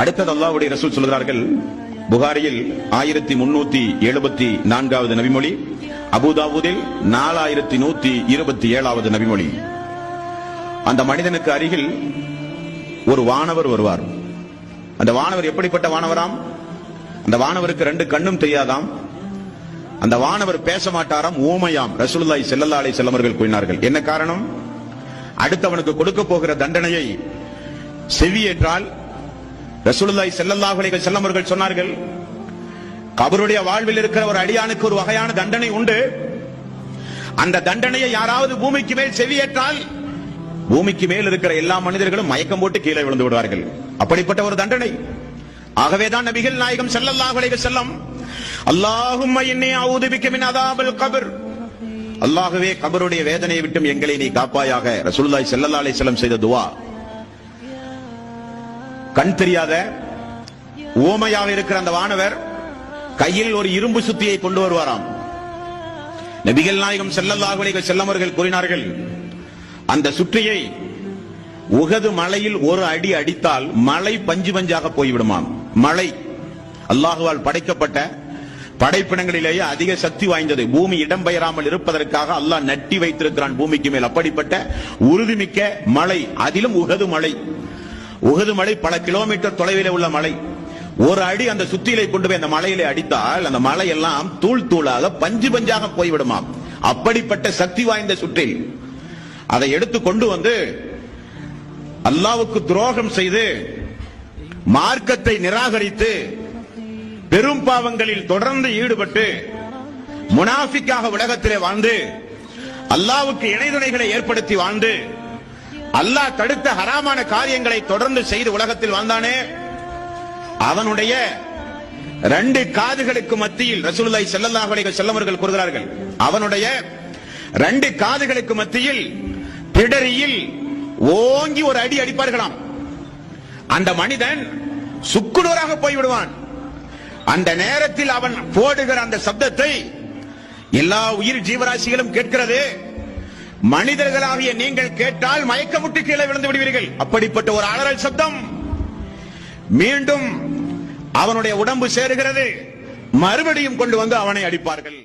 அடுத்தது அல்லாஹ்வுடைய ரசூல் சொல்கிறார்கள், புகாரியில் 1374வது நபிமொழி, அபூதாவூதில் 4127வது நபிமொழி. அந்த மனிதனுக்கு அருகில் ஒரு வானவர் வருவார். அந்த வானவர் எப்படிப்பட்ட வானவராம்? அந்த வானவருக்கு 2 கண்ணும் தெரியாதாம். அந்த வானவர் பேச மாட்டாராம், ஊமையாம். ரசூலுல்லாஹி ஸல்லல்லாஹு அலைஹி வஸல்லம் அவர்கள் கூறினார்கள். என்ன காரணம்? அடுத்தவனுக்கு கொடுக்க போகிற தண்டனையை செவியேற்றால் ரசூலுல்லாஹி ஸல்லல்லாஹு அலைஹி வஸல்லம் அவர்கள் சொன்னார்கள், கபருடைய வாழ்வில் இருக்கிற ஒரு அடியானுக்கு ஒரு வகையான தண்டனை உண்டு. அந்த தண்டனையை யாராவது பூமிக்கு மேல் செவியேற்றால் பூமிக்கு மேல் இருக்கிற எல்லா மனிதர்களும் மயக்கம் போட்டு கீழே விழுந்து விடுவார்கள். அப்படிப்பட்ட ஒரு தண்டனை. ஆகவேதான் நபிகள் நாயகம் ஸல்லல்லாஹு அலைஹி வஸல்லம், அல்லாஹும்ம இன்னி அஊது பிக மின் அஸாபில் கப்ர், அல்லாஹ்வே கபருடைய வேதனையை விட்டும் எங்களை நீ காப்பாயாக, ரசூலுல்லாஹி ஸல்லல்லாஹு அலைஹி வஸல்லம் செய்த துஆ. கண் தெரியாத ஊமையாக இருக்கிற அந்த வானவர் கையில் ஒரு இரும்பு சுத்தியை கொண்டு வருவாராம். நபிகள் நாயகம் ஸல்லல்லாஹு அலைஹி வஸல்லம் அவர்கள் கூறினார்கள், அந்த சுற்றியை உஹது மலையில் ஒரு அடி அடித்தால் மலை பஞ்சு பஞ்சாக போய்விடுமாம். மலை அல்லாஹுவால் படைக்கப்பட்ட படைப்பினங்களிலேயே அதிக சக்தி வாய்ந்தது. பூமி இடம்பெயராமல் இருப்பதற்காக அல்லாஹ் நட்டி வைத்திருக்கிறான் பூமிக்கு மேல். அப்படிப்பட்ட உறுதிமிக்க மலை, அதிலும் உஹது மலை. உஹது மலை பல கிலோமீட்டர் தொலைவில் உள்ள மலை. ஒரு அடி அந்த சுத்தியிலை கொண்டு போய் அந்த மலையிலே அடித்தால் அந்த மலை எல்லாம் தூள் தூளாக பஞ்சு பஞ்சாக போய்விடுமாம். அப்படிப்பட்ட சக்தி வாய்ந்த சுற்றில் அதை எடுத்து கொண்டு வந்து அல்லாஹ்வுக்கு துரோகம் செய்து மார்க்கத்தை நிராகரித்து பெரும் பாவங்களில் தொடர்ந்து ஈடுபட்டு முனாஃபிக்காக உலகத்திலே வாழ்ந்து அல்லாஹ்வுக்கு இணைதுணைகளை ஏற்படுத்தி வாழ்ந்து அல்லாஹ் தடுத்த ஹராமான காரியங்களை தொடர்ந்து செய்து உலகத்தில் வாழ்ந்தானே, அவனுடைய 2 காதுகளுக்கு மத்தியில் ரசூலுல்லாஹி ஸல்லல்லாஹு அலைஹி வஸல்லம் அவர்கள் கூறுகிறார்கள், அவனுடைய 2 காதுகளுக்கு மத்தியில் பிடரியில் ஓங்கி ஒரு அடி அடிப்பார்களாம். அந்த மனிதன் சுக்குநூறாக போய்விடுவான். அந்த நேரத்தில் அவன் போடுகிற அந்த சப்தத்தை எல்லா உயிர் ஜீவராசிகளும் கேட்கிறது. மனிதர்களாகிய நீங்கள் கேட்டால் மயக்கமுட்டு கீழே விழுந்து விடுவீர்கள். அப்படிப்பட்ட ஒரு அலறல் சப்தம். மீண்டும் அவனுடைய உடம்பு சேருகிறது. மறுபடியும் கொண்டு வந்து அவனை அடிப்பார்கள்.